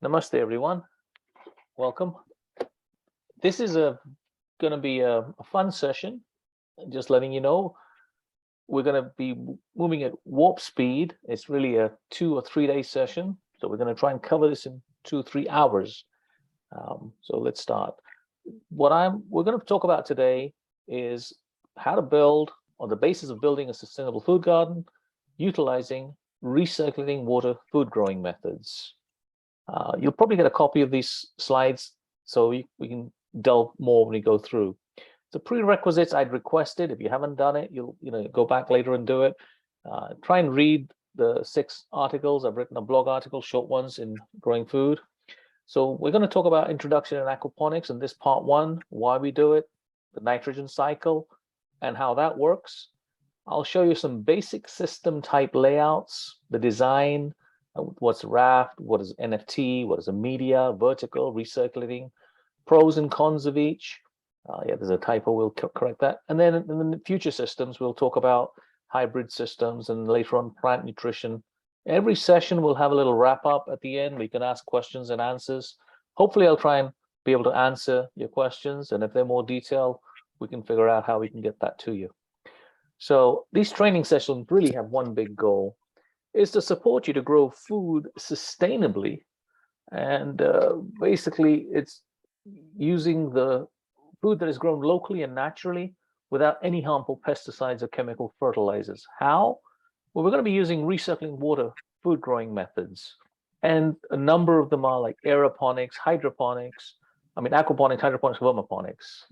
Namaste, everyone. Welcome. This is going to be a fun session. Just letting you know, we're going to be moving at warp speed. It's really a 2 or 3 day session. So we're going to try and cover this in 2 or 3 hours. So let's start. We're going to talk about today is how to build, on the basis of building a sustainable food garden, utilizing recirculating water food growing methods. You'll probably get a copy of these slides so we can delve more when we go through. The prerequisites I'd requested, if you haven't done it, you'll go back later and do it. Try and read the 6 articles. I've written a blog article, short ones, in Growing Food. So we're going to talk about introduction in aquaponics in this part 1, why we do it, the nitrogen cycle, and how that works. I'll show you some basic system type layouts, the design, what's raft, what is NFT, what is a media, vertical, recirculating, pros and cons of each. Yeah, there's a typo, we'll correct that. And then in the future systems, we'll talk about hybrid systems and later on plant nutrition. Every session will have a little wrap up at the end. We can ask questions and answers. Hopefully I'll try and be able to answer your questions. And if they're more detailed, we can figure out how we can get that to you. So these training sessions really have one big goal, is to support you to grow food sustainably. And basically it's using the food that is grown locally and naturally without any harmful pesticides or chemical fertilizers. How? Well, we're going to be using recirculating water food growing methods. And a number of them are like aeroponics, hydroponics, aquaponics, hydroponics, vermiponics.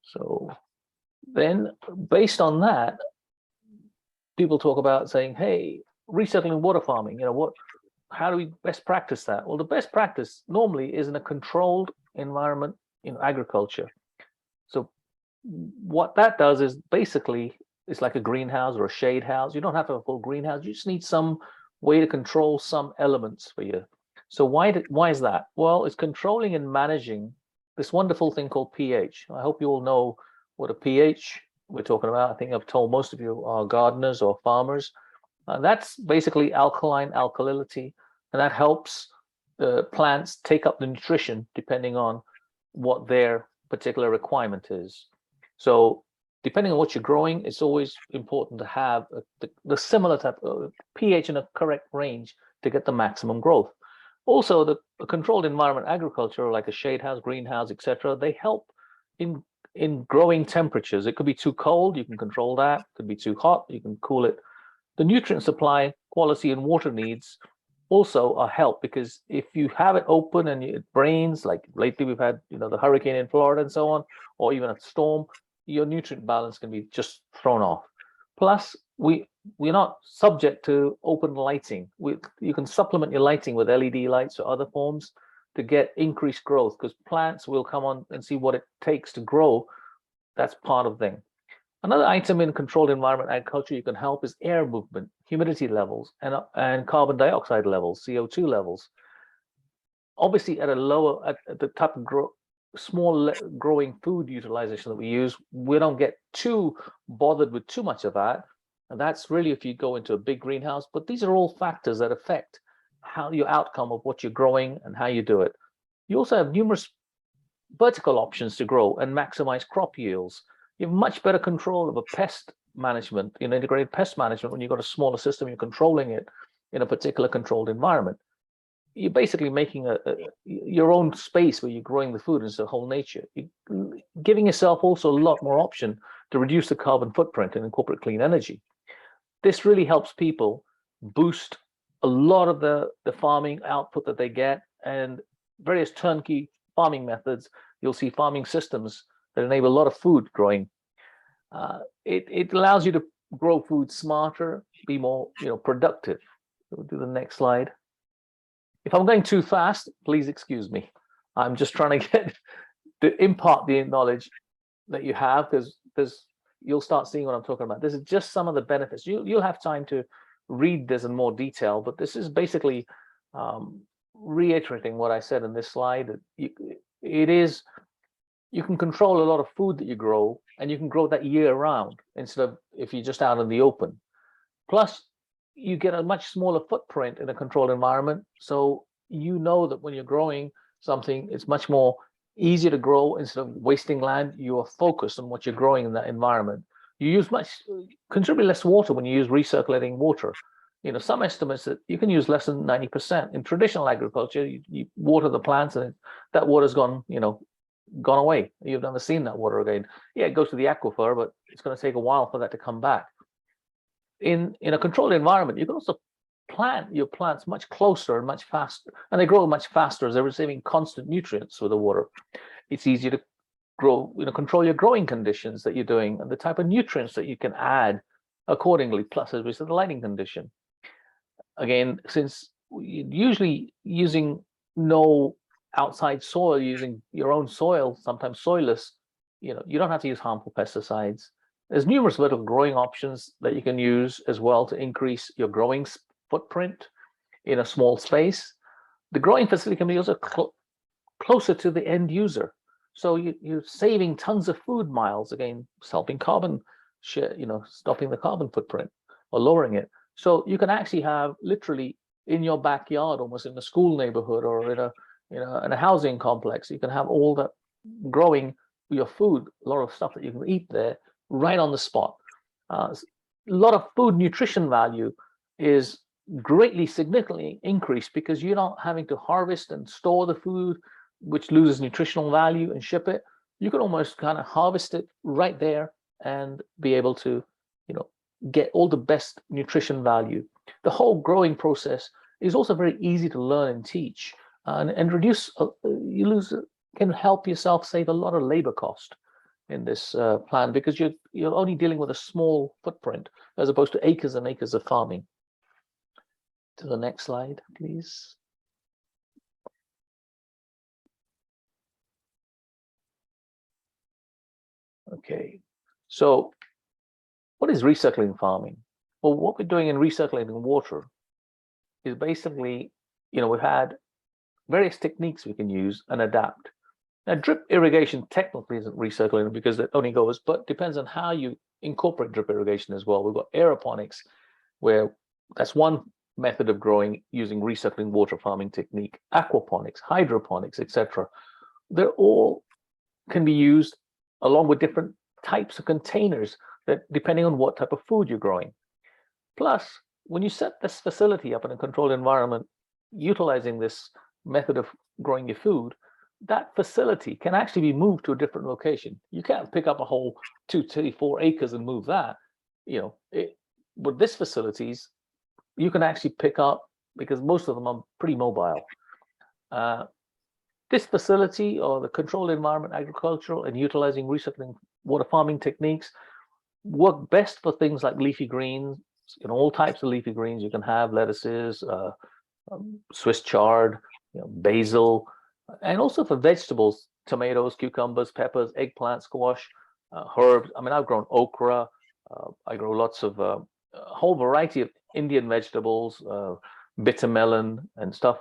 So then based on that, people talk about saying, hey, recirculating water farming, how do we best practice that? Well, the best practice normally is in a controlled environment in agriculture. So what that does is basically it's like a greenhouse or a shade house. You don't have to have a full greenhouse. You just need some way to control some elements for you. So why is that? Well, it's controlling and managing this wonderful thing called pH. I hope you all know what a pH we're talking about. I think I've told most of you are gardeners or farmers. That's basically alkaline alkalinity, and that helps the plants take up the nutrition depending on what their particular requirement is. So depending on what you're growing, it's always important to have the similar type of pH in a correct range to get the maximum growth. Also, the controlled environment agriculture, like a shade house, greenhouse, etc., they help in growing temperatures. It could be too cold, you can control that. It could be too hot, you can cool it. The nutrient supply, quality, and water needs also are helped, because if you have it open and it rains, like lately we've had the hurricane in Florida and so on, or even a storm, your nutrient balance can be just thrown off. Plus, we're not subject to open lighting. You can supplement your lighting with LED lights or other forms to get increased growth, because plants will come on and see what it takes to grow. That's part of the thing. Another item in controlled environment agriculture you can help is air movement, humidity levels, and carbon dioxide levels, CO2 levels. Obviously, at the type of small growing food utilization that we use, we don't get too bothered with too much of that. And that's really if you go into a big greenhouse. But these are all factors that affect how your outcome of what you're growing and how you do it. You also have numerous vertical options to grow and maximize crop yields. You have much better control of a pest management, integrated pest management, when you've got a smaller system, you're controlling it in a particular controlled environment. You're basically making your own space where you're growing the food into whole nature. You're giving yourself also a lot more option to reduce the carbon footprint and incorporate clean energy. This really helps people boost a lot of the farming output that they get, and various turnkey farming methods. You'll see farming systems that enable a lot of food growing. It allows you to grow food smarter, be more productive. We'll do the next slide. If I'm going too fast, please excuse me. I'm just trying to impart the knowledge that you have, because you'll start seeing what I'm talking about. This is just some of the benefits. You'll have time to read this in more detail, but this is basically reiterating what I said in this slide. You can control a lot of food that you grow, and you can grow that year round instead of if you're just out in the open. Plus, you get a much smaller footprint in a controlled environment. So you know that when you're growing something, it's much more easier to grow. Instead of wasting land, you are focused on what you're growing in that environment. You use considerably less water when you use recirculating water. Some estimates that you can use less than 90%. In traditional agriculture, you water the plants and that water's gone away. You've never seen that water again. Yeah, it goes to the aquifer, but it's going to take a while for that to come back. In a controlled environment, you can also plant your plants much closer and much faster, and they grow much faster as they're receiving constant nutrients with the water. It's easier to grow, control your growing conditions that you're doing and the type of nutrients that you can add accordingly, plus, as we said, the lighting condition. Again, since you're usually using no outside soil, using your own soil, sometimes soilless, you don't have to use harmful pesticides. There's numerous vertical growing options that you can use as well to increase your growing footprint in a small space. The growing facility can be also closer to the end user. So you're saving tons of food miles, again, helping carbon share, stopping the carbon footprint or lowering it. So you can actually have literally in your backyard, almost in a school neighborhood or in a housing complex, you can have all that growing your food, a lot of stuff that you can eat there right on the spot. A lot of food nutrition value is greatly, significantly increased because you're not having to harvest and store the food, which loses nutritional value, and ship it. You can almost kind of harvest it right there and be able to, get all the best nutrition value. The whole growing process is also very easy to learn and teach, and reduce. Can help yourself save a lot of labor cost in this plan because you're only dealing with a small footprint as opposed to acres and acres of farming. To the next slide, please. Okay, so what is recirculating farming? Well, what we're doing in recirculating water is basically, we've had various techniques we can use and adapt. Now, drip irrigation technically isn't recirculating because it only goes, but depends on how you incorporate drip irrigation as well. We've got aeroponics, where that's one method of growing using recirculating water farming technique, aquaponics, hydroponics, etc. They're all can be used along with different types of containers that depending on what type of food you're growing. Plus, when you set this facility up in a controlled environment, utilizing this method of growing your food, that facility can actually be moved to a different location. You can't pick up a whole 2, 3, 4 acres and move that. But this facilities, you can actually pick up because most of them are pretty mobile. This facility or the controlled environment agricultural and utilizing recirculating water farming techniques work best for things like leafy greens, all types of leafy greens. You can have lettuces, Swiss chard, basil, and also for vegetables, tomatoes, cucumbers, peppers, eggplant, squash, herbs. I mean, I've grown okra. I grow lots of a whole variety of Indian vegetables, bitter melon and stuff.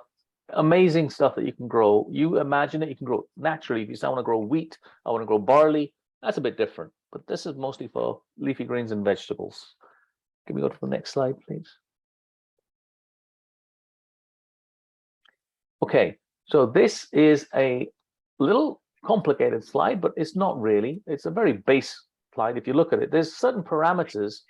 Amazing stuff that you can grow. You imagine it, you can grow naturally. If you say, I want to grow wheat, I want to grow barley, that's a bit different. But this is mostly for leafy greens and vegetables. Can we go to the next slide, please? Okay, so this is a little complicated slide, but it's not really. It's a very base slide. If you look at it, there's certain parameters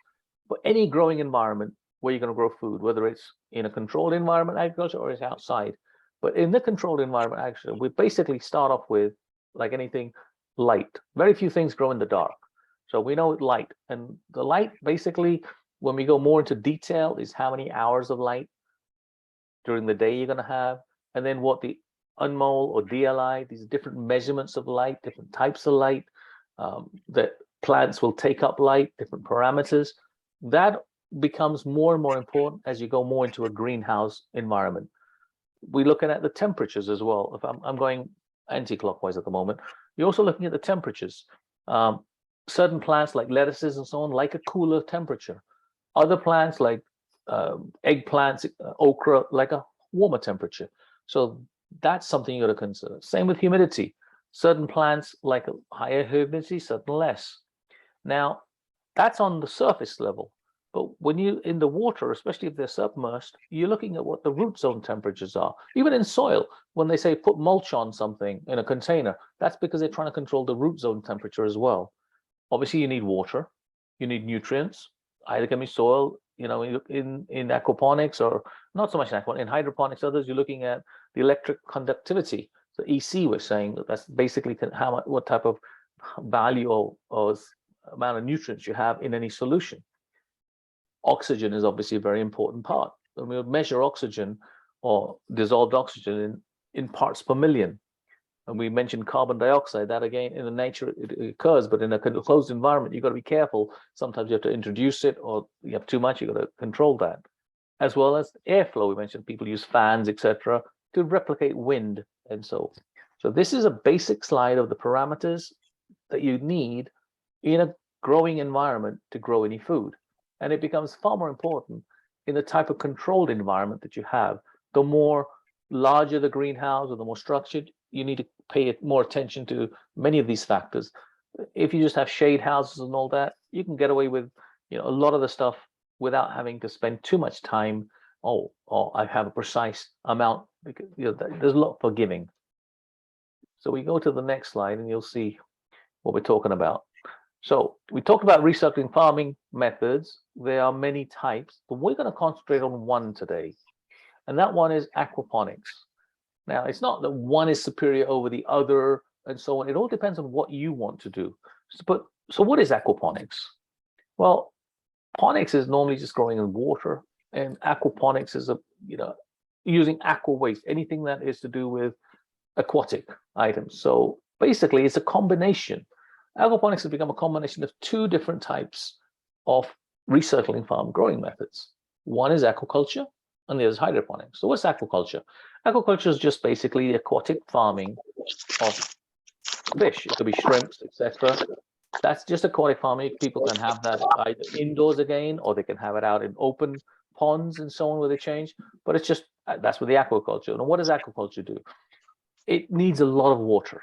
for any growing environment where you're going to grow food, whether it's in a controlled environment agriculture or it's outside. But in the controlled environment agriculture, we basically start off with, like anything, light. Very few things grow in the dark. So we know light. And the light, basically, when we go more into detail, is how many hours of light during the day you're going to have. And then what the UNMOL or DLI, these different measurements of light, different types of light, that plants will take up light, different parameters. That becomes more and more important as you go more into a greenhouse environment. We're looking at the temperatures as well. If I'm going anti-clockwise at the moment, you're also looking at the temperatures. Certain plants like lettuces and so on like a cooler temperature. Other plants like eggplants, okra, like a warmer temperature. So that's something you got to consider. Same with humidity. Certain plants like a higher humidity, certain less. Now, that's on the surface level. But when you in the water, especially if they're submerged, you're looking at what the root zone temperatures are. Even in soil, when they say put mulch on something in a container, that's because they're trying to control the root zone temperature as well. Obviously, you need water, you need nutrients. Either can be soil, in aquaponics, or not so much in aquaponics, in hydroponics, others, you're looking at the electric conductivity. So EC, we're saying that's basically what type of value or amount of nutrients you have in any solution. Oxygen is obviously a very important part. When we measure oxygen or dissolved oxygen in parts per million, and we mentioned carbon dioxide, that again, in the nature it occurs, but in a closed environment, you've got to be careful. Sometimes you have to introduce it, or you have too much, you've got to control that. As well as airflow, we mentioned people use fans, etc., to replicate wind. And so this is a basic slide of the parameters that you need in a growing environment to grow any food. And it becomes far more important in the type of controlled environment that you have. The more larger the greenhouse or the more structured, you need to pay more attention to many of these factors. If you just have shade houses and all that, you can get away with a lot of the stuff without having to spend too much time. Oh, I have a precise amount, because there's a lot forgiving. So we go to the next slide and you'll see what we're talking about. So we talked about recycling farming methods. There are many types, but we're going to concentrate on one today, and that one is aquaponics. Now, it's not that one is superior over the other and so on. It all depends on what you want to do. So what is aquaponics? Well, ponics is normally just growing in water, and aquaponics is using aqua waste, anything that is to do with aquatic items. So basically, it's a combination. Aquaponics has become a combination of two different types of recircling farm growing methods. One is aquaculture, and the other is hydroponics. So what's aquaculture? Aquaculture is just basically the aquatic farming of fish. It could be shrimps, etc. That's just aquatic farming. People can have that either indoors again, or they can have it out in open ponds and so on where they change. But it's just, that's with the aquaculture. And what does aquaculture do? It needs a lot of water.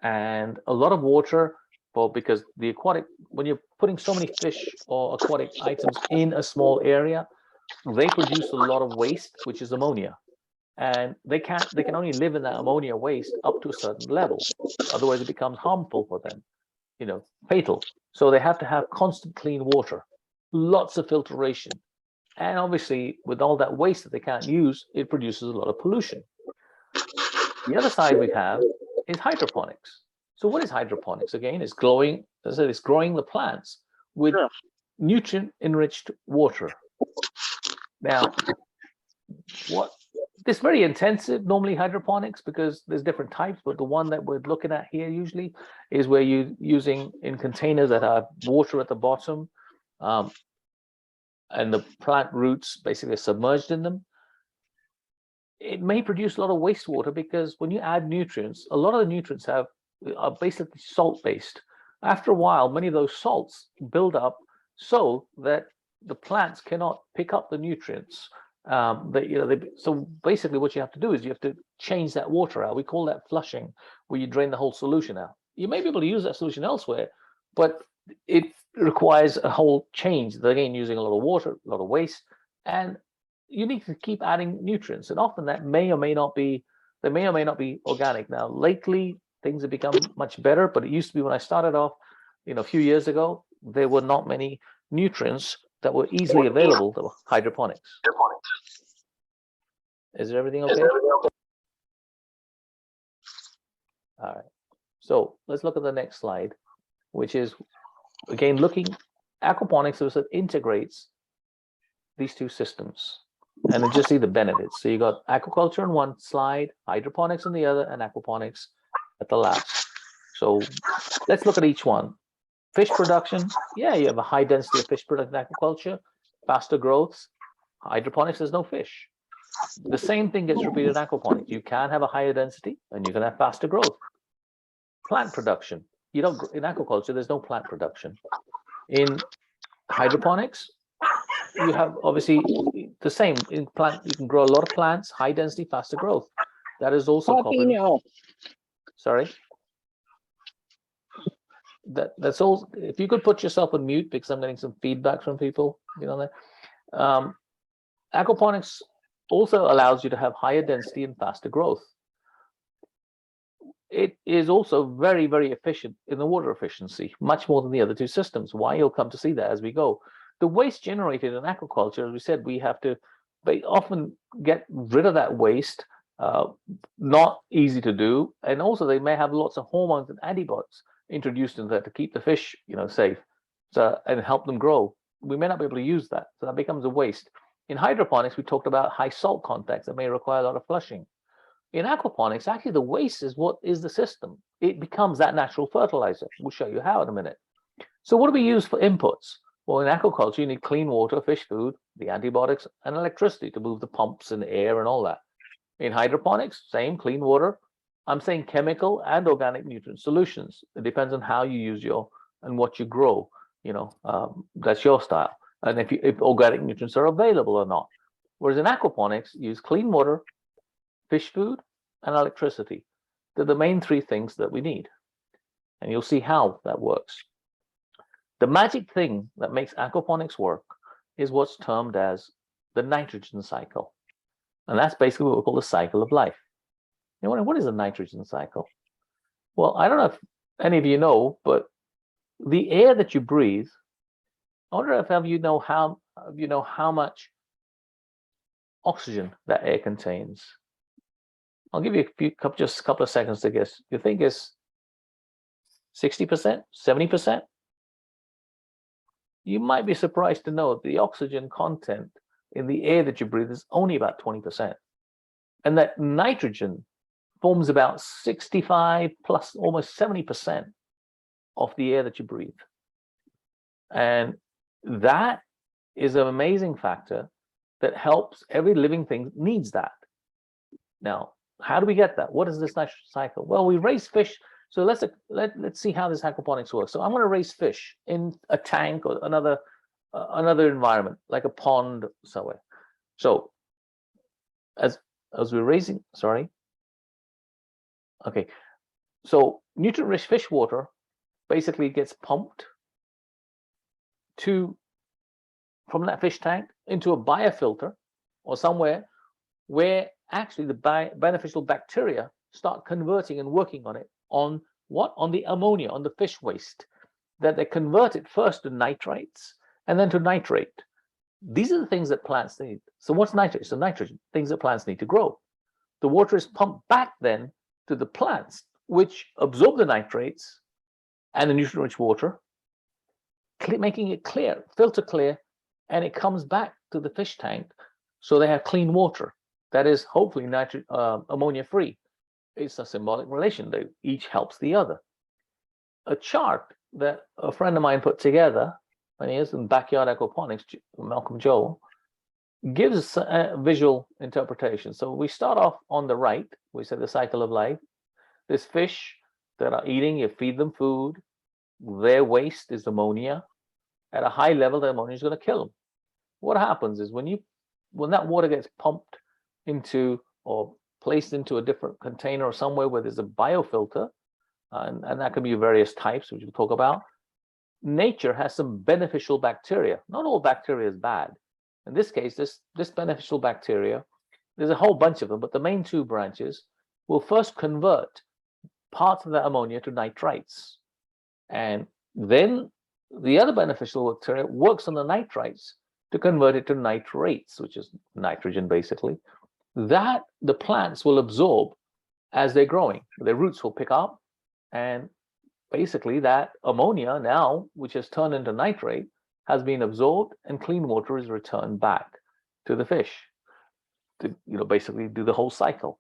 And a lot of water, because the aquatic, when you're putting so many fish or aquatic items in a small area, they produce a lot of waste, which is ammonia. And they can only live in that ammonia waste up to a certain level. Otherwise, it becomes harmful for them, fatal. So they have to have constant clean water, lots of filtration. And obviously, with all that waste that they can't use, it produces a lot of pollution. The other side we have is hydroponics. So what is hydroponics? Again, it's growing, as I said, it's growing the plants with nutrient-enriched water. Now, it's very intensive, normally hydroponics, because there's different types, but the one that we're looking at here usually is where you're using in containers that have water at the bottom, and the plant roots basically are submerged in them. It may produce a lot of wastewater, because when you add nutrients, a lot of the nutrients are basically salt-based. After a while, many of those salts build up so that the plants cannot pick up the nutrients. So basically what you have to do is you have to change that water out. We call that flushing, where you drain the whole solution out. You may be able to use that solution elsewhere, but it requires a whole change. Again, using a lot of water, a lot of waste, and you need to keep adding nutrients. And often that may or may not be organic. Now, lately, things have become much better, but it used to be when I started off, a few years ago, there were not many nutrients that were easily available to hydroponics. Is everything okay? All right. So let's look at the next slide, which is, again, aquaponics so it integrates these two systems. And then just see the benefits. So you got aquaculture on one slide, hydroponics on the other, and aquaponics at the last. So let's look at each one. Fish production, you have a high density of fish production in aquaculture, faster growths. Hydroponics, there's no fish. The same thing gets repeated in aquaponics. You can have a higher density and you can have faster growth. Plant production, in aquaculture, there's no plant production. In hydroponics, you have obviously the same. In plant, you can grow a lot of plants, high density, faster growth. That is also covered. Sorry. that's all. If you could put yourself on mute, because I'm getting some feedback from people, there. Aquaponics also allows you to have higher density and faster growth. It is also very, very efficient in the water efficiency, much more than the other two systems. Why? You'll come to see that as we go. The waste generated in aquaculture, as we said, we have to often get rid of that waste. Not easy to do, and also they may have lots of hormones and antibiotics introduced in there to keep the fish, safe, and help them grow. We may not be able to use that, so that becomes a waste. In hydroponics, we talked about high salt contacts that may require a lot of flushing. In aquaponics, actually, the waste is what is the system. It becomes that natural fertilizer. We'll show you how in a minute. So what do we use for inputs? Well, in aquaculture, you need clean water, fish food, the antibiotics, and electricity to move the pumps and the air and all that. In hydroponics, same, clean water. I'm saying chemical and organic nutrient solutions. It depends on how you use and what you grow. That's your style. And if organic nutrients are available or not. Whereas in aquaponics, use clean water, fish food, and electricity. They're the main three things that we need. And you'll see how that works. The magic thing that makes aquaponics work is what's termed as the nitrogen cycle. And that's basically what we call the cycle of life. You wonder, what is a nitrogen cycle? Well, I don't know if any of you know, but the air that you breathe, I wonder if you know how much oxygen that air contains. I'll give you just a couple of seconds to guess. You think it's 60%, 70%? You might be surprised to know the oxygen content in the air that you breathe is only about 20%. And that nitrogen forms about 65 plus almost 70% of the air that you breathe. And that is an amazing factor that helps every living thing needs that. Now, how do we get that? What is this nitrogen cycle? Well, we raise fish. So let's see how this aquaponics works. So I'm going to raise fish in a tank or another environment, like a pond somewhere. So as we're raising, sorry. Okay. So nutrient-rich fish water basically gets pumped from that fish tank into a biofilter or somewhere where actually the beneficial bacteria start converting and working on it on the ammonia, on the fish waste, that they convert it first to nitrates and then to nitrate. These are the things that plants need. So what's nitrate? So nitrogen, things that plants need to grow. The water is pumped back then to the plants, which absorb the nitrates and the nutrient-rich water, making it clear, filter clear, and it comes back to the fish tank, so they have clean water that is hopefully ammonia-free. It's a symbolic relation. They each helps the other. A chart that a friend of mine put together when he is in Backyard Aquaponics, Malcolm Joel, gives a visual interpretation. So we start off on the right. We say the cycle of life. There's fish that are eating. You feed them food. Their waste is ammonia. At a high level, the ammonia is going to kill them. What happens is when that water gets pumped into or placed into a different container or somewhere where there's a biofilter, and that can be various types, which we'll talk about, nature has some beneficial bacteria. Not all bacteria is bad. In this case, this beneficial bacteria, there's a whole bunch of them, but the main two branches will first convert parts of that ammonia to nitrites. And then the other beneficial bacteria works on the nitrites to convert it to nitrates, which is nitrogen basically, that the plants will absorb as they're growing. Their roots will pick up, and basically that ammonia now, which has turned into nitrate, has been absorbed, and clean water is returned back to the fish to basically do the whole cycle.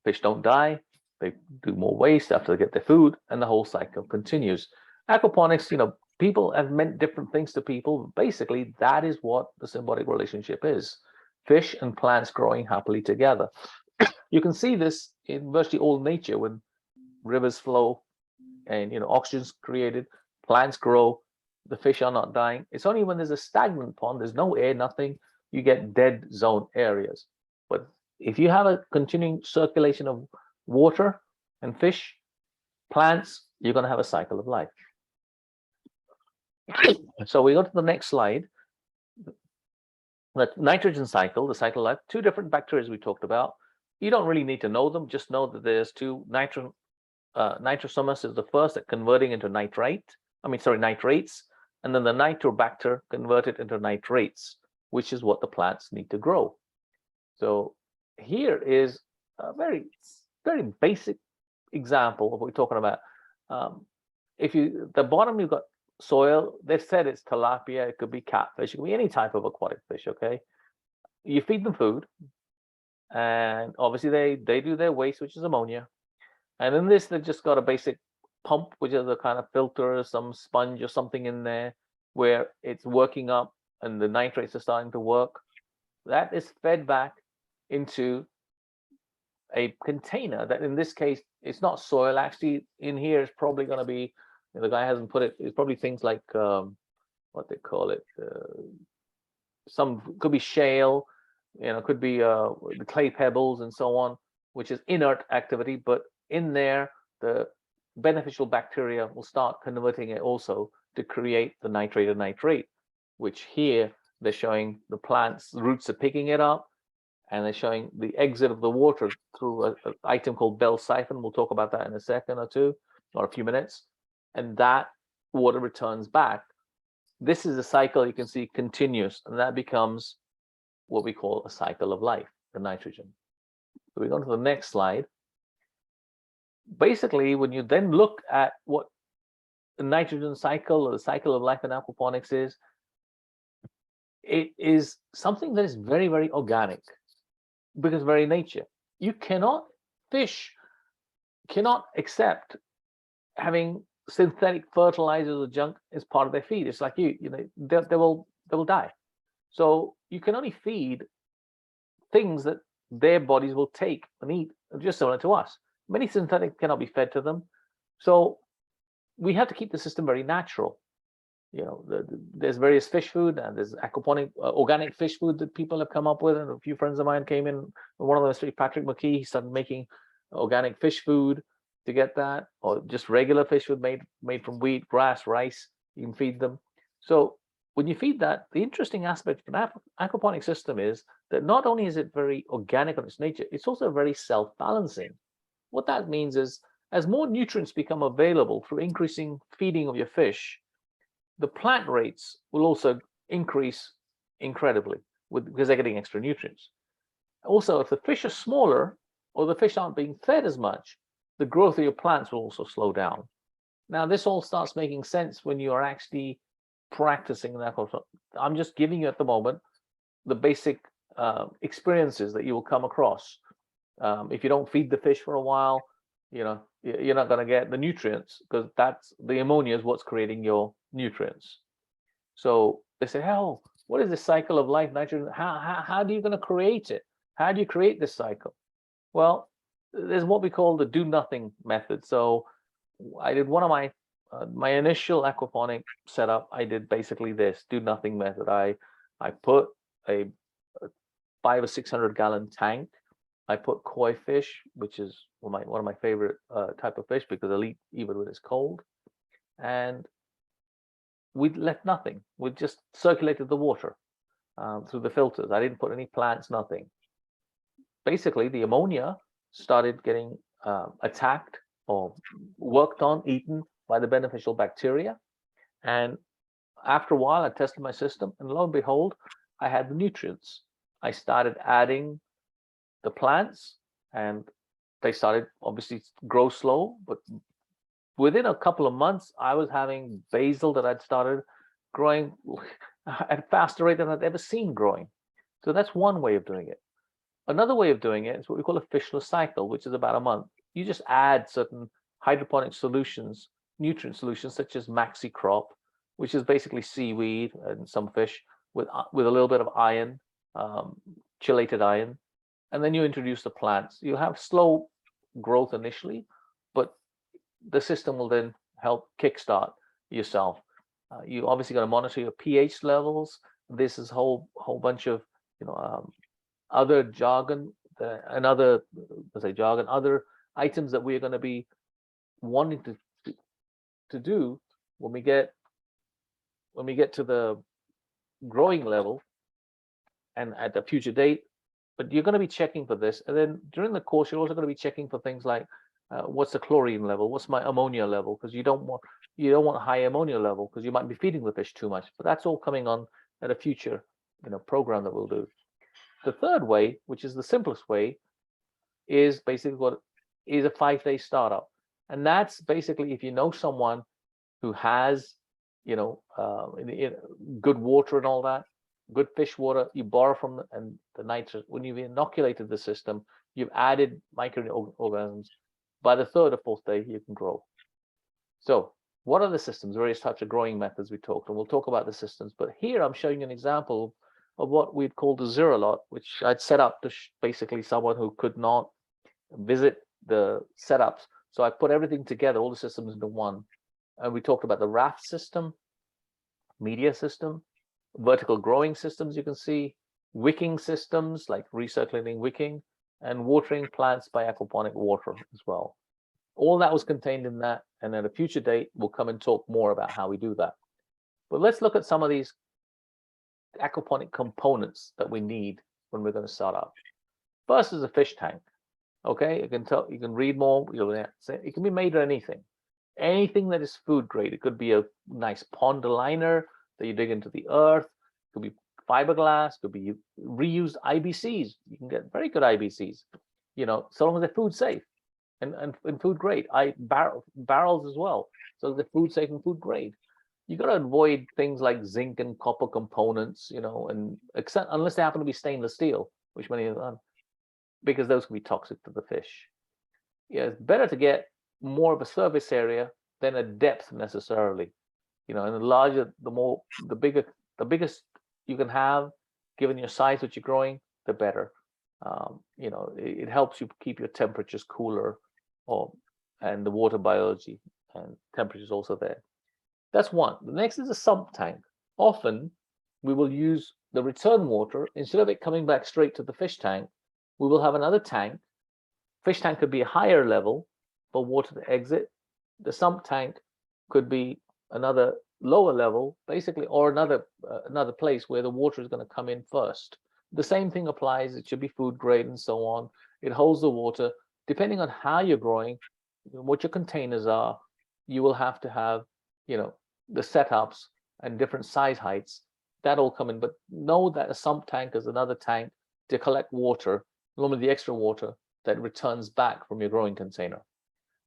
Fish don't die, they do more waste after they get their food, and the whole cycle continues. Aquaponics, people have meant different things to people. Basically, that is what the symbiotic relationship is. Fish and plants growing happily together. You can see this in virtually all nature when rivers flow and oxygen's created, plants grow, the fish are not dying. It's only when there's a stagnant pond, there's no air, nothing, you get dead zone areas. But if you have a continuing circulation of water and fish, plants you're going to have a cycle of life. So we go to the next slide. The nitrogen cycle, the cycle of life, two different bacteria we talked about. You don't really need to know them. Just know that there's two. Nitrosomus is the first at converting into nitrates, and then the nitrobacter convert it into nitrates, which is what the plants need to grow. So here is a very, very basic example of what we're talking about. The bottom, you've got soil. They've said it's tilapia, it could be catfish, it could be any type of aquatic fish, okay? You feed them food, and obviously they do their waste, which is ammonia. And in this, they've just got a basic pump, which is a kind of filter, some sponge or something in there, where it's working up and the nitrates are starting to work. That is fed back into a container that, in this case, it's not soil. Actually, in here is probably going to be, the guy hasn't put it, it's probably things like, what they call it, some could be shale, could be the clay pebbles and so on, which is inert activity. But in there, the beneficial bacteria will start converting it also to create the nitrate and nitrate, which here they're showing the plants' roots are picking it up, and they're showing the exit of the water through an item called Bell siphon. We'll talk about that in a second or two, or a few minutes. And that water returns back. This is a cycle you can see continuous, and that becomes what we call a cycle of life, the nitrogen. So we go to the next slide. Basically, when you then look at what the nitrogen cycle or the cycle of life in aquaponics is, it is something that is very, very organic, because very nature. Fish cannot accept having synthetic fertilizers or junk as part of their feed. It's like they will die. So you can only feed things that their bodies will take and eat, just similar to us. Many synthetic cannot be fed to them. So we have to keep the system very natural. There's various fish food, and there's aquaponic organic fish food that people have come up with. And a few friends of mine came in. One of them is Patrick McKee. He started making organic fish food to get that, or just regular fish food made from wheat, grass, rice. You can feed them. So when you feed that, the interesting aspect of an aquaponic system is that not only is it very organic on its nature, it's also very self-balancing. What that means is, as more nutrients become available through increasing feeding of your fish, the plant rates will also increase incredibly because they're getting extra nutrients. Also, if the fish are smaller or the fish aren't being fed as much, the growth of your plants will also slow down. Now, this all starts making sense when you are actually practicing that. I'm just giving you at the moment the basic experiences that you will come across. If you don't feed the fish for a while, you're not going to get the nutrients, because that's the ammonia is what's creating your nutrients. So they say, "Oh, what is this cycle of life, nitrogen? How are you going to create it? How do you create this cycle?" Well, there's what we call the do nothing method. So I did one of my initial aquaponic setup. I did basically this do nothing method. I put a 500 or 600 gallon tank. I put koi fish, which is one of my favorite type of fish, because they'll eat even when it's cold. And we left nothing. We just circulated the water through the filters. I didn't put any plants, nothing. Basically, the ammonia started getting attacked or worked on, eaten by the beneficial bacteria. And after a while, I tested my system, and lo and behold, I had the nutrients. I started adding the plants, and they started obviously grow slow, but within a couple of months, I was having basil that I'd started growing at a faster rate than I'd ever seen growing. So that's one way of doing it. Another way of doing it is what we call a fishless cycle, which is about a month. You just add certain hydroponic solutions, nutrient solutions, such as Maxi Crop, which is basically seaweed and some fish with a little bit of iron, chelated iron. And then you introduce the plants. You have slow growth initially, but the system will then help kickstart yourself. You obviously got to monitor your pH levels. This is a whole bunch of other jargon other items that we're going to be wanting to to do when we get to the growing level and at the future date. But you're going to be checking for this, and then during the course you're also going to be checking for things like what's the chlorine level, what's my ammonia level, because you don't want a high ammonia level because you might be feeding the fish too much. But that's all coming on at a future program that we'll do. The third way, which is the simplest way, is basically what is a 5-day startup, and that's basically if you know someone who has good water and all that, good fish water, you borrow from them, and the nitrogen, when you've inoculated the system, you've added microorganisms. By the third or fourth day, you can grow. So what are the systems? Various types of growing methods we talked, and we'll talk about the systems. But here I'm showing you an example of what we'd call the zero lot, which I'd set up to basically someone who could not visit the setups. So I put everything together, all the systems into one. And we talked about the raft system, media system, vertical growing systems, you can see, wicking systems like recirculating wicking, and watering plants by aquaponic water as well. All that was contained in that, and at a future date, we'll come and talk more about how we do that. But let's look at some of these aquaponic components that we need when we're going to start up. First is a fish tank. Okay, you can read more. It can be made of anything that is food grade. It could be a nice pond liner that you dig into the earth. It could be fiberglass. It could be reused IBCs. You can get very good IBCs, so long as they're food safe and food grade. Barrels as well, so they're food safe and food grade. You got to avoid things like zinc and copper components, and unless they happen to be stainless steel, which many of them, because those can be toxic to the fish. Yeah, it's better to get more of a surface area than a depth necessarily. And the larger, the biggest you can have, given your size that you're growing, the better. It helps you keep your temperatures cooler, and the water biology and temperatures also there. That's one. The next is a sump tank. Often we will use the return water, instead of it coming back straight to the fish tank, we will have another tank. Fish tank could be a higher level for water to exit. The sump tank could be another lower level, basically, or another place where the water is going to come in first. The same thing applies. It should be food grade and so on. It holds the water. Depending on how you're growing, what your containers are, you will have to have, the setups and different size heights. That all come in. But know that a sump tank is another tank to collect water, normally the extra water that returns back from your growing container.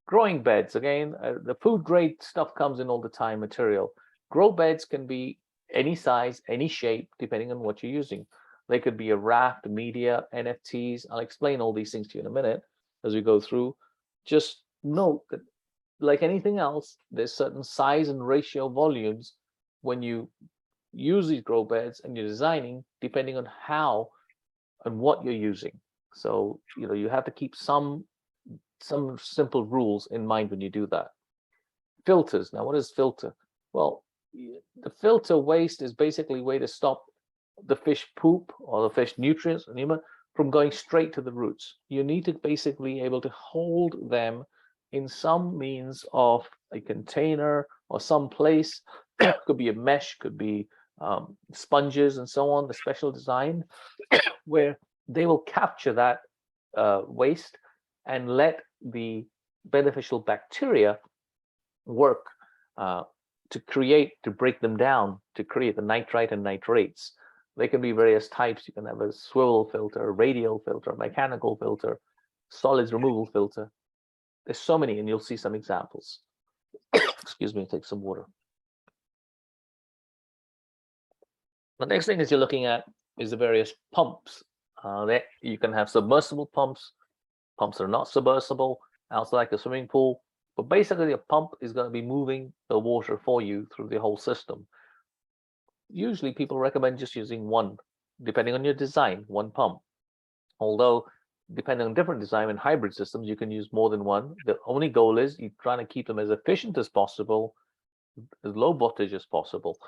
Growing beds, again, the food grade stuff comes in all the time, material. Grow beds can be any size, any shape, depending on what you're using. They could be a raft, media, NFTs. I'll explain all these things to you in a minute as we go through. Just note that, like anything else, there's certain size and ratio volumes when you use these grow beds and you're designing, depending on how and what you're using. So, you have to keep some simple rules in mind when you do that. Filters. Now, what is filter? Well, the filter waste is basically a way to stop the fish poop or the fish nutrients from going straight to the roots. You need to basically be able to hold them in some means of a container or some place. Could be a mesh, could be sponges and so on, the special design where they will capture that waste and let the beneficial bacteria work to break them down, to create the nitrite and nitrates. They can be various types. You can have a swivel filter, a radial filter, mechanical filter, solids removal filter. There's so many, and you'll see some examples. Excuse me, take some water. The next thing is you're looking at is the various pumps. That you can have submersible pumps that are not submersible, outside like a swimming pool. But basically, a pump is going to be moving the water for you through the whole system. Usually, people recommend just using one, depending on your design, one pump. Although, depending on different design and hybrid systems, you can use more than one. The only goal is you're trying to keep them as efficient as possible, as low voltage as possible.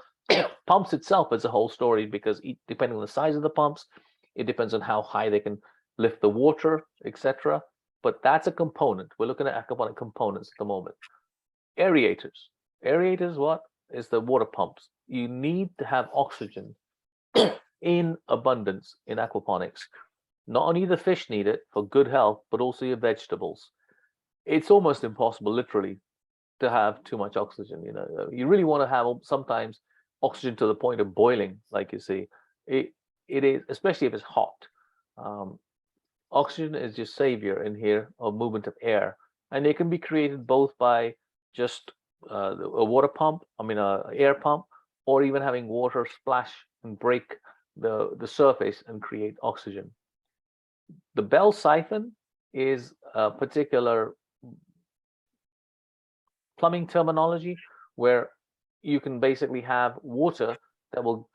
Pumps itself is a whole story, because depending on the size of the pumps, it depends on how high they can lift the water, etc. But that's a component. We're looking at aquaponic components at the moment. Aerators. Aerators, what is the water pumps? You need to have oxygen in abundance in aquaponics. Not only the fish need it for good health, but also your vegetables. It's almost impossible, literally, to have too much oxygen. You really want to have sometimes oxygen to the point of boiling, like you see. It is, especially if it's hot. Oxygen is your savior in here of movement of air, and it can be created both by just a water pump, a air pump, or even having water splash and break the surface and create oxygen. The Bell siphon is a particular plumbing terminology where you can basically have water that will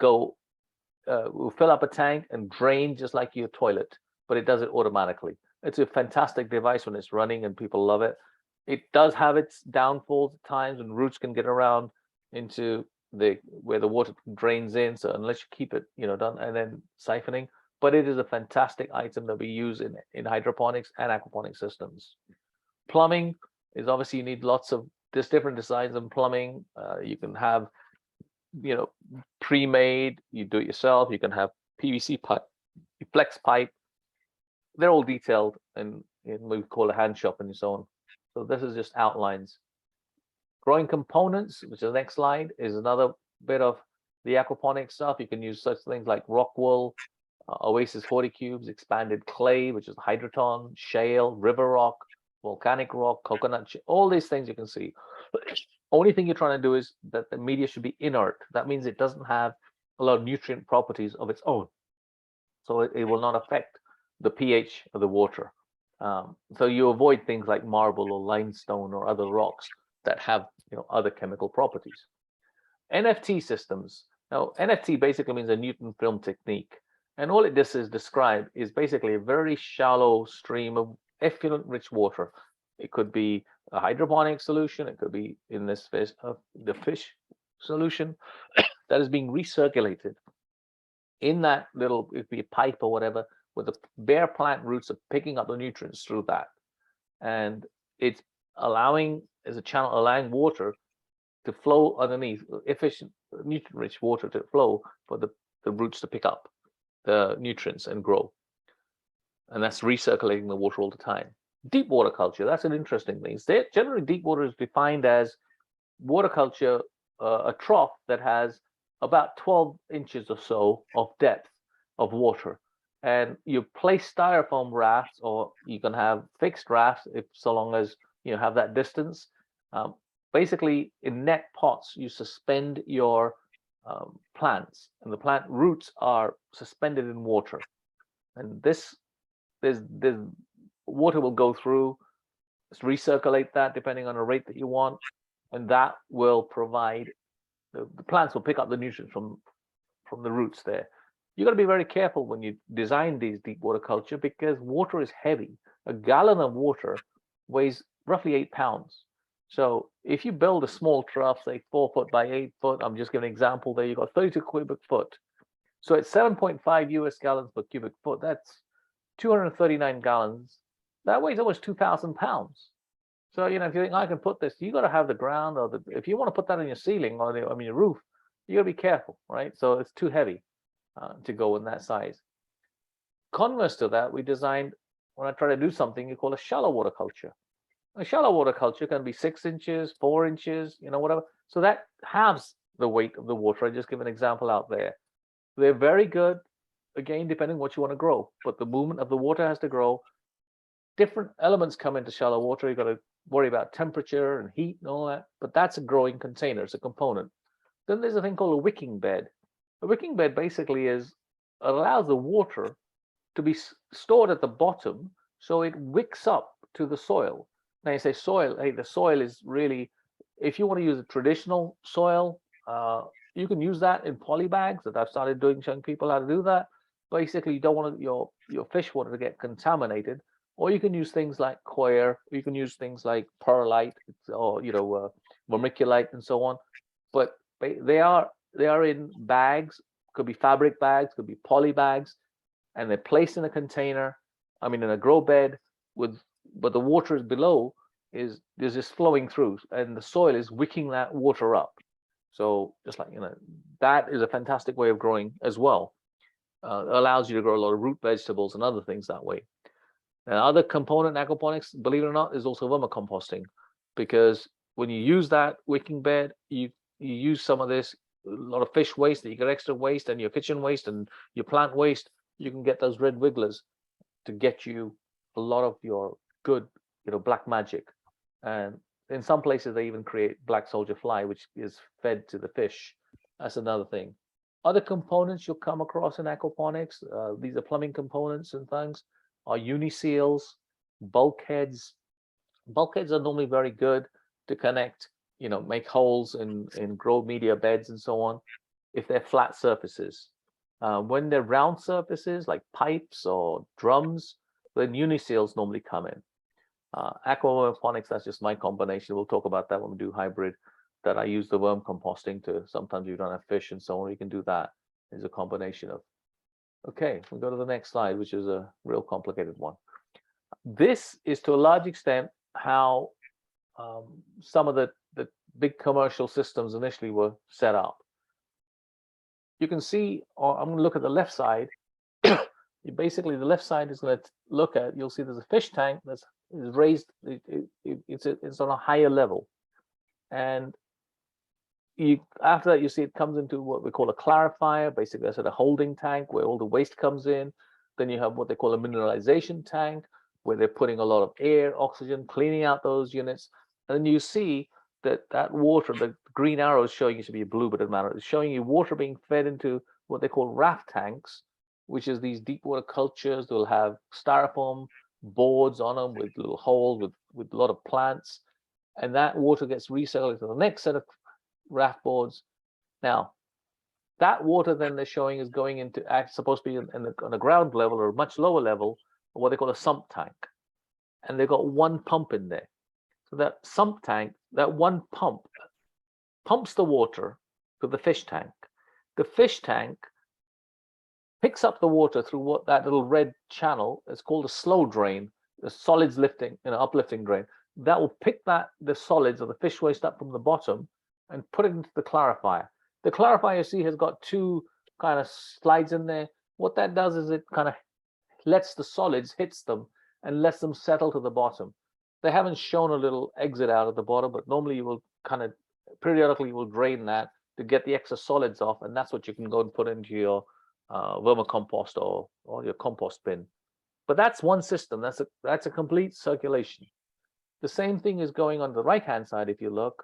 fill up a tank and drain just like your toilet, but it does it automatically. It's a fantastic device when it's running and people love it. It does have its downfalls at times, and roots can get around into where the water drains in. So unless you keep it, done and then siphoning, but it is a fantastic item that we use in hydroponics and aquaponics systems. Plumbing is obviously, you need there's different designs in plumbing. You can have, pre-made, you do it yourself. You can have PVC pipe, flex pipe. They're all detailed in what we call a hand shop and so on. So this is just outlines. Growing components, which is the next slide, is another bit of the aquaponics stuff. You can use such things like rock wool, Oasis 40 cubes, expanded clay, which is hydroton, shale, river rock, volcanic rock, coconut, all these things you can see. Only thing you're trying to do is that the media should be inert. That means it doesn't have a lot of nutrient properties of its own. So it will not affect the pH of the water. So you avoid things like marble or limestone or other rocks that have other chemical properties. NFT systems. Now, NFT basically means a Newton film technique. And all it does is describe is basically a very shallow stream of effluent rich water. It could be a hydroponic solution. It could be, in this case, the fish solution that is being recirculated in that little, it could be a pipe or whatever, where the bare plant roots are picking up the nutrients through that. And it's allowing, as a channel, allowing water to flow underneath, efficient, nutrient-rich water to flow for the roots to pick up the nutrients and grow. And that's recirculating the water all the time. Deep water culture, that's an interesting thing. Generally, deep water is defined as water culture, a trough that has about 12 inches or so of depth of water. And you place styrofoam rafts, or you can have fixed rafts, if so long as you have that distance. Basically, in net pots, you suspend your plants, and the plant roots are suspended in water. And there's water will go through, recirculate that depending on the rate that you want, and that will provide the plants will pick up the nutrients from the roots there. You got to be very careful when you design these deep water culture, because water is heavy. A gallon of water weighs roughly 8 pounds. So if you build a small trough, say 4 foot by 8 foot, I'm just giving an example there, you've got 32 cubic foot. So it's 7.5 US gallons per cubic foot. That's 239 gallons. That weighs almost 2,000 pounds. So, if you think I can put this, you got to have the ground, or if you want to put that on your ceiling or your roof, you got to be careful, right? So it's too heavy to go in that size. Converse to that, we designed, when I try to do something, you call a shallow water culture. A shallow water culture can be 6 inches, 4 inches, whatever. So that halves the weight of the water. I just give an example out there. They're very good, again, depending on what you want to grow, but the movement of the water has to grow. Different elements come into shallow water. You've got to worry about temperature and heat and all that, but that's a growing container. It's a component. Then there's a thing called a wicking bed. A wicking bed basically allows the water to be stored at the bottom, so it wicks up to the soil. Now you say soil, hey, the soil is really, if you want to use a traditional soil, you can use that in poly bags that I've started showing people how to do that. Basically, you don't want your fish water to get contaminated. Or you can use things like coir, or you can use things like perlite, or vermiculite and so on. But they are in bags, could be fabric bags, could be poly bags, and they're placed in a container, in a grow bed but the water is below, is just flowing through, and the soil is wicking that water up. So just like, that is a fantastic way of growing as well. Allows you to grow a lot of root vegetables and other things that way. Now, other component in aquaponics, believe it or not, is also vermicomposting, because when you use that wicking bed, you use some of this, a lot of fish waste that you get extra waste, and your kitchen waste and your plant waste. You can get those red wigglers to get you a lot of your good, black magic. And in some places, they even create black soldier fly, which is fed to the fish. That's another thing. Other components you'll come across in aquaponics, these are plumbing components and things, are uniseals, bulkheads. Bulkheads are normally very good to connect, make holes in grow media beds and so on, if they're flat surfaces. When they're round surfaces like pipes or drums, then uniseals normally come in. Aquaponics, that's just my combination. We'll talk about that when we do hybrid, that I use the worm composting to, sometimes you don't have fish and so on, you can do that. It's a combination of. Okay, we go to the next slide, which is a real complicated one. This is to a large extent how some of the big commercial systems initially were set up. You can see, I'm going to look at the left side. Basically, the left side is going to look at, you'll see there's a fish tank that's raised, it's on a higher level. And after that, you see it comes into what we call a clarifier. Basically, that's a holding tank where all the waste comes in. Then you have what they call a mineralization tank, where they're putting a lot of air, oxygen, cleaning out those units. And then you see that water, the green arrow is showing you to be blue, but it doesn't matter. It's showing you water being fed into what they call raft tanks, which is these deep water cultures. They'll have styrofoam boards on them with little holes with a lot of plants. And that water gets recycled to the next set of raft boards. Now, that water then they're showing is going into, supposed to be on the ground level or a much lower level, or what they call a sump tank. And they've got one pump in there. So that sump tank, that one pump, pumps the water to the fish tank. The fish tank picks up the water through that little red channel. It's called a slow drain, the solids lifting, uplifting drain. That will pick the solids or the fish waste up from the bottom and put it into the clarifier. The clarifier, you see, has got two kind of slides in there. What that does is it kind of lets the solids, hits them, and lets them settle to the bottom. They haven't shown a little exit out at the bottom, but normally you will kind of periodically you will drain that to get the extra solids off, and that's what you can go and put into your vermicompost or your compost bin. But that's one system. That's a complete circulation. The same thing is going on the right-hand side if you look,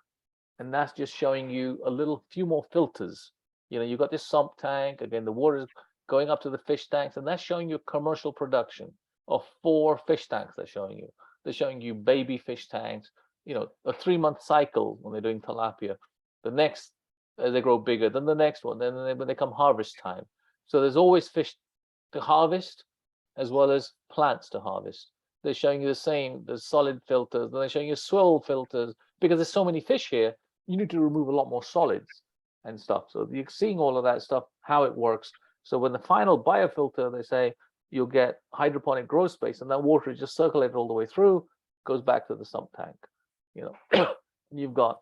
and that's just showing you a few more filters. You've got this sump tank. Again, the water is going up to the fish tanks, and that's showing you commercial production of 4 fish tanks. They're showing you baby fish tanks, a 3-month cycle when they're doing tilapia. The next, as they grow bigger, then the next one, then when they come harvest time. So there's always fish to harvest as well as plants to harvest. They're showing you the solid filters, then they're showing you swirl filters. Because there's so many fish here, you need to remove a lot more solids and stuff. So you're seeing all of that stuff, how it works. So when the final biofilter, they say you'll get hydroponic grow space, and that water is just circulated all the way through, goes back to the sump tank. You've got,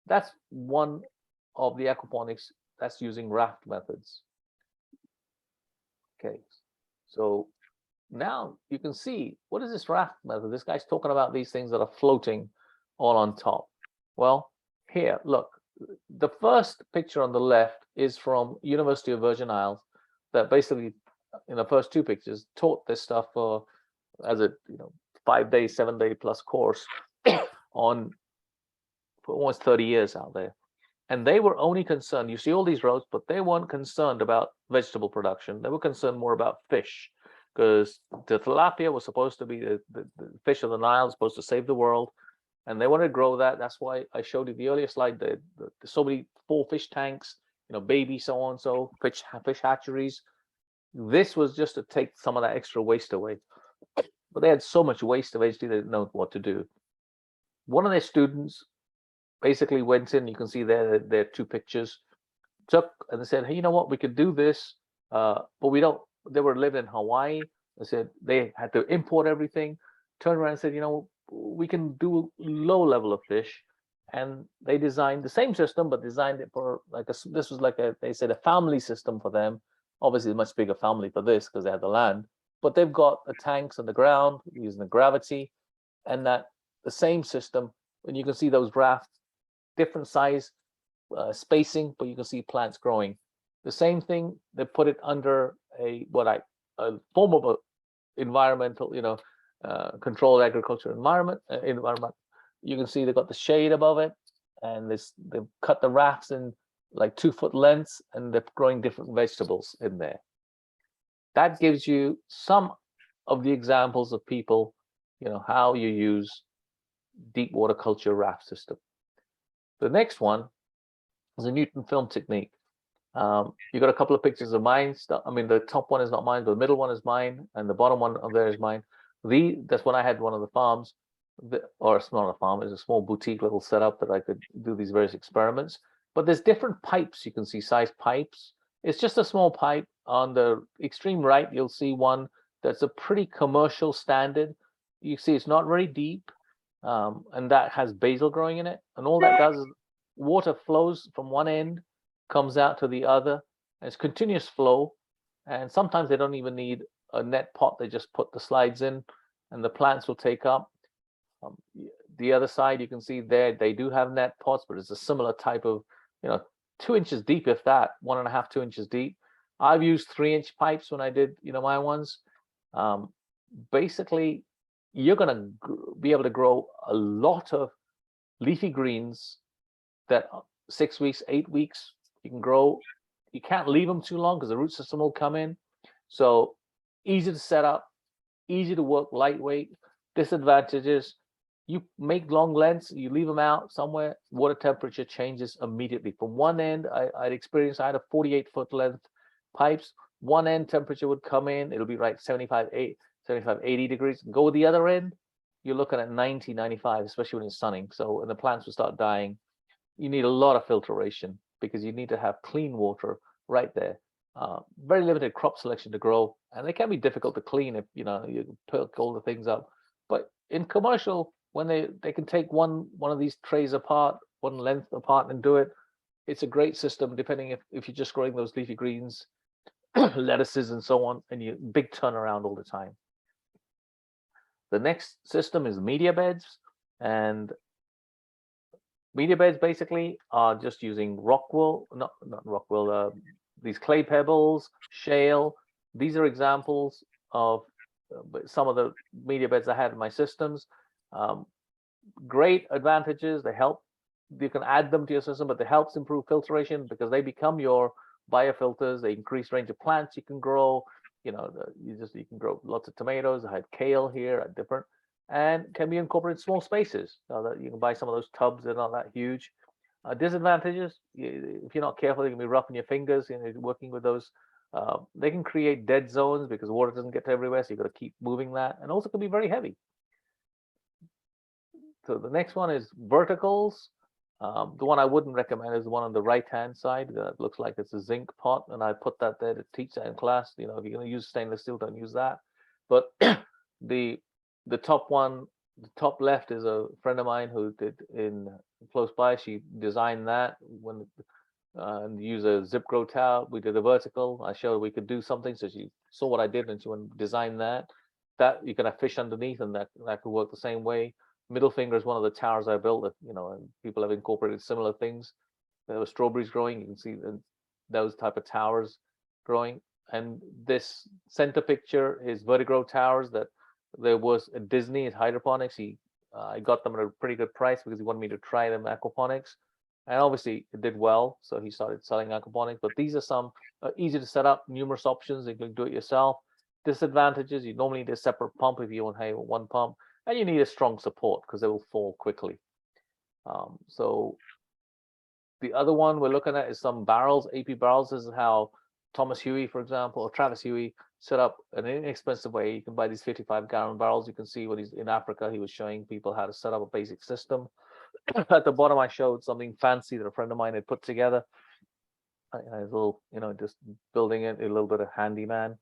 that's one of the aquaponics that's using raft methods. Okay, so now you can see, what is this raft method? This guy's talking about these things that are floating all on top. Well, here, look, the first picture on the left is from University of Virgin Isles, that basically, in the first 2 pictures, taught this stuff as a 5-day, 7-day plus course for almost 30 years out there. And they were only concerned, you see all these rows, but they weren't concerned about vegetable production. They were concerned more about fish, because the tilapia was supposed to be the fish of the Nile, supposed to save the world. And they wanted to grow that. That's why I showed you the earlier slide, so many 4 fish tanks, baby so-and-so, fish hatcheries. This was just to take some of that extra waste away. But they had so much waste eventually they didn't know what to do. One of their students basically went in, you can see there 2 pictures, and they said, hey, you know what, we could do this, but we don't. They were living in Hawaii. They said they had to import everything. Turned around and said, we can do low level of fish. And they designed the same system, but designed it for like this was like they said a family system for them. Obviously, a much bigger family for this because they had the land, but they've got the tanks on the ground using the gravity, and that the same system. When you can see those grafts, different size, spacing, but you can see plants growing. The same thing, they put it under a form of a environmental, controlled agriculture environment. You can see they've got the shade above it, and they've cut the rafts in like 2-foot lengths, and they're growing different vegetables in there. That gives you some of the examples of people, how you use deep water culture raft system. The next one is a Newton film technique. You got a couple of pictures of mine. I mean, the top one is not mine, but the middle one is mine, and the bottom one of there is mine. That's when I had one of the farms, or it's not a farm, it's a small boutique little setup that I could do these various experiments. But there's different pipes. You can see size pipes. It's just a small pipe. On the extreme right, you'll see one that's a pretty commercial standard. You see it's not very deep, and that has basil growing in it. And all that does is water flows from one end, comes out to the other, and it's continuous flow. And sometimes they don't even need a net pot. They just put the slides in, and the plants will take up. The other side, you can see there, they do have net pots, but it's a similar type of, 2 inches deep, if that, 1.5, 2 inches deep. I've used 3-inch pipes when I did, my ones. Basically, you're going to be able to grow a lot of leafy greens that 6 weeks, 8 weeks, you can grow. You can't leave them too long because the root system will come in. So easy to set up, easy to work, lightweight. Disadvantages, you make long lengths, you leave them out somewhere, water temperature changes immediately. From one end, I'd experienced, I had a 48-foot length pipes. One end temperature would come in, it'll be like 75, 80 degrees. Go with the other end, you're looking at 90, 95, especially when it's sunning. So, and the plants will start dying. You need a lot of filtration because you need to have clean water right there. Very limited crop selection to grow, and they can be difficult to clean if you perk all the things up. But in commercial, when they can take one of these trays apart, one length apart, and do it, it's a great system. Depending if you're just growing those leafy greens, lettuces, and so on, and you big turnaround all the time. The next system is media beds, and media beds basically are just using rock wool, not rock wool, these clay pebbles, shale. These are examples of some of the media beds I had in my systems. Great advantages. They help. You can add them to your system, but they helps improve filtration because they become your biofilters. They increase range of plants you can grow. You can grow lots of tomatoes. I had kale here at different, and can be incorporated in small spaces. That you can buy some of those tubs. They're not that huge. Disadvantages, if you're not careful, they can be rough on your fingers. Working with those, they can create dead zones because water doesn't get to everywhere. So you've got to keep moving that, and also can be very heavy. So the next one is verticals. The one I wouldn't recommend is the one on the right-hand side that looks like it's a zinc pot, and I put that there to teach that in class. If you're going to use stainless steel, don't use that. But the top one, the top left, is a friend of mine who did in close by. She designed that and use a zip grow tower. We did a vertical. I showed we could do something, so she saw what I did and she went and designed that. That you can have fish underneath, and that could work the same way. Middle finger is one of the towers I built that, and people have incorporated similar things. There were strawberries growing. You can see those type of towers growing. And this center picture is vertigrow towers that there was at Disney at Hydroponics. I got them at a pretty good price because he wanted me to try them at Aquaponics. And obviously it did well, so he started selling aquaponics. But these are some easy to set up, numerous options. You can do it yourself. Disadvantages, you normally need a separate pump if you want to have one pump. And you need a strong support because they will fall quickly. So the other one we're looking at is some barrels, AP barrels. This is how Thomas Huey, for example, or Travis Huey set up an inexpensive way. You can buy these 55-gallon barrels. You can see when he's in Africa, he was showing people how to set up a basic system. At the bottom, I showed something fancy that a friend of mine had put together. A little, just building it, a little bit of handyman.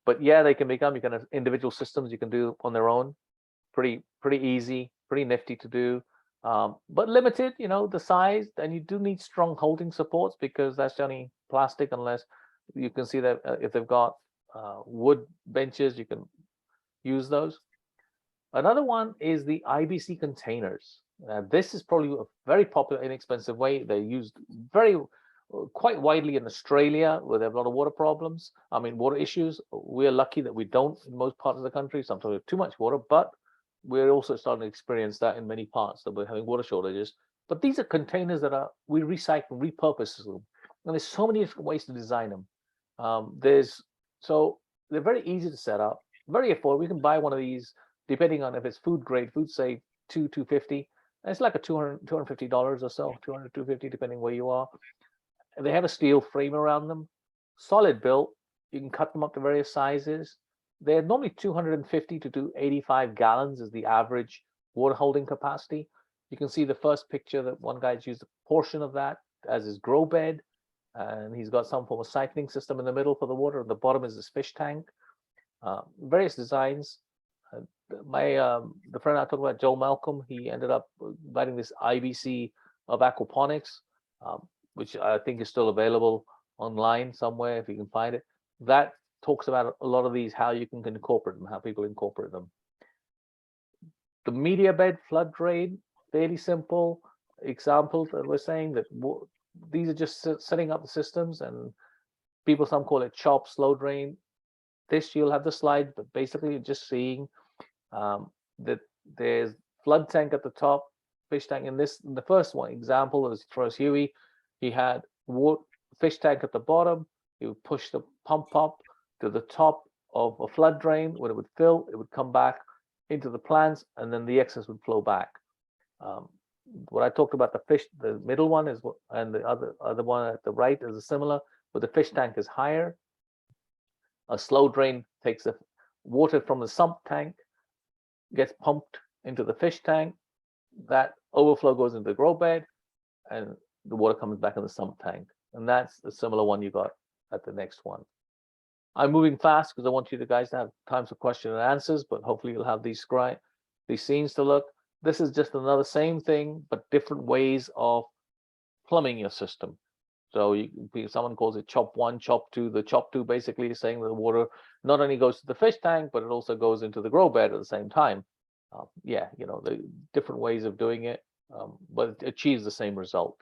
But yeah, they can become, you can have individual systems you can do on their own. pretty easy, pretty nifty to do, but limited, the size, and you do need strong holding supports because that's only plastic unless you can see that if they've got wood benches, you can use those. Another one is the IBC containers. This is probably a very popular, inexpensive way. They're used quite widely in Australia, where they have a lot of water problems. I mean, water issues. We're lucky that we don't in most parts of the country. Sometimes we have too much water, but we're also starting to experience that in many parts that we're having water shortages. But these are containers that we recycle, repurpose them, and there's so many different ways to design them. So they're very easy to set up, very affordable. You can buy one of these depending on if it's food grade, food safe, $250. And it's like a $250 or so, 200, 250, depending where you are. And they have a steel frame around them, solid built. You can cut them up to various sizes. They're normally 250 to 285 gallons is the average water holding capacity. You can see the first picture that one guy's used a portion of that as his grow bed, and he's got some form of siphoning system in the middle for the water. At the bottom is his fish tank. Various designs. The friend I talked about, Joel Malcolm, he ended up writing this IBC of Aquaponics, which I think is still available online somewhere if you can find it. That talks about a lot of these, how you can incorporate them, how people incorporate them. The media bed flood drain, fairly simple examples that we're saying that these are just setting up the systems, and some call it chop, slow drain. This you'll have the slide, but basically you're just seeing that there's flood tank at the top, fish tank. In the first one example was Forrest Huey. He had fish tank at the bottom. He would push the pump up to the top of a flood drain. When it would fill, it would come back into the plants, and then the excess would flow back. What I talked about, the middle one is, and the other one at the right is a similar, but the fish tank is higher. A slow drain takes the water from the sump tank, gets pumped into the fish tank. That overflow goes into the grow bed, and the water comes back in the sump tank. And that's the similar one you got at the next one. I'm moving fast because I want you guys to have time for question and answers, but hopefully you'll have these scenes to look. This is just another same thing, but different ways of plumbing your system. So someone calls it chop 1, chop 2. The chop 2 basically is saying that the water not only goes to the fish tank, but it also goes into the grow bed at the same time. The different ways of doing it, but it achieves the same result.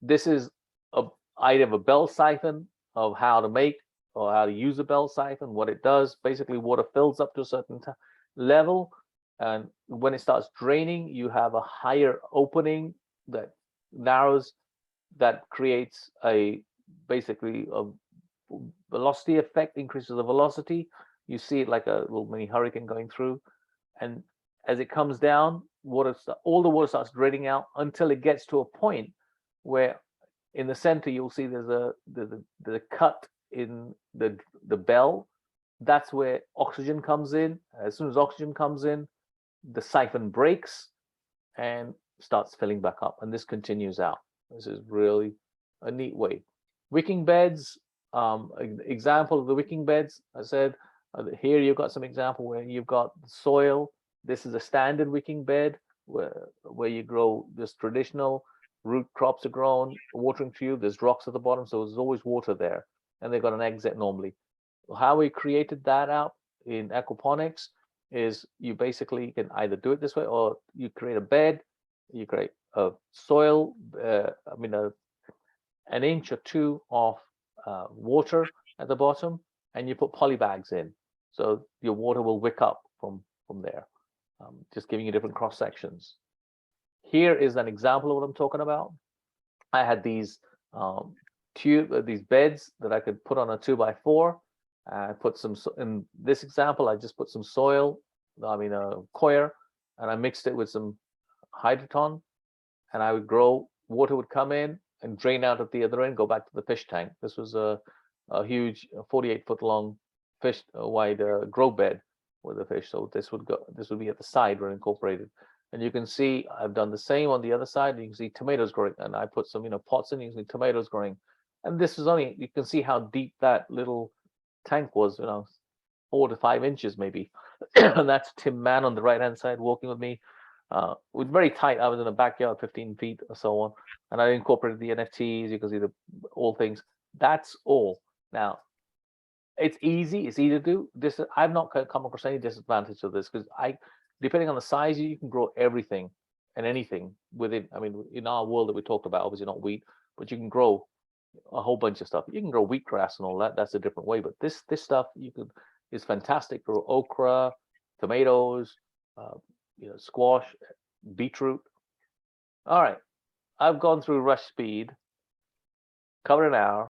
This is a idea of a bell siphon, of how to make or how to use a bell siphon, what it does. Basically, water fills up to a certain level, and when it starts draining, you have a higher opening that narrows, that creates basically a velocity effect, increases the velocity. You see it like a little mini hurricane going through, and as it comes down, all the water starts draining out until it gets to a point where in the center you'll see there's a cut in the bell. That's where oxygen comes in. As soon as oxygen comes in, the siphon breaks and starts filling back up, and this continues out. This is really a neat way. Wicking beds, example of the wicking beds, I said, here you've got some example where you've got soil. This is a standard wicking bed where you grow this traditional root crops are grown, watering tube, there's rocks at the bottom, so there's always water there, and they've got an exit normally. How we created that out in aquaponics is you basically can either do it this way, or you create a bed, you create a soil, an inch or two of water at the bottom, and you put polybags in, so your water will wick up from there. Just giving you different cross sections. Here is an example of what I'm talking about. I had these these beds that I could put on a 2x4. I put some, in this example, I just put some soil, coir, and I mixed it with some hydroton, and I would grow. Water would come in and drain out at the other end, go back to the fish tank. This was a huge 48-foot long fish wide grow bed with the fish. So this would be at the side where incorporated. And you can see I've done the same on the other side. You can see tomatoes growing, and I put some pots in. You can see tomatoes growing, and this is only, you can see how deep that little tank was. 4 to 5 inches maybe. And that's Tim Mann on the right hand side working with me. With very tight. I was in a backyard, 15 feet or so on, and I incorporated the NFTs. You can see the all things. That's all. Now, it's easy. It's easy to do. This I've not come across any disadvantage of this because depending on the size, you can grow everything and anything within. I mean, in our world that we talked about, obviously not wheat, but you can grow a whole bunch of stuff. You can grow wheatgrass and all that. That's a different way. But this stuff is fantastic. Grow okra, tomatoes, squash, beetroot. All right, I've gone through rush speed, covered an hour.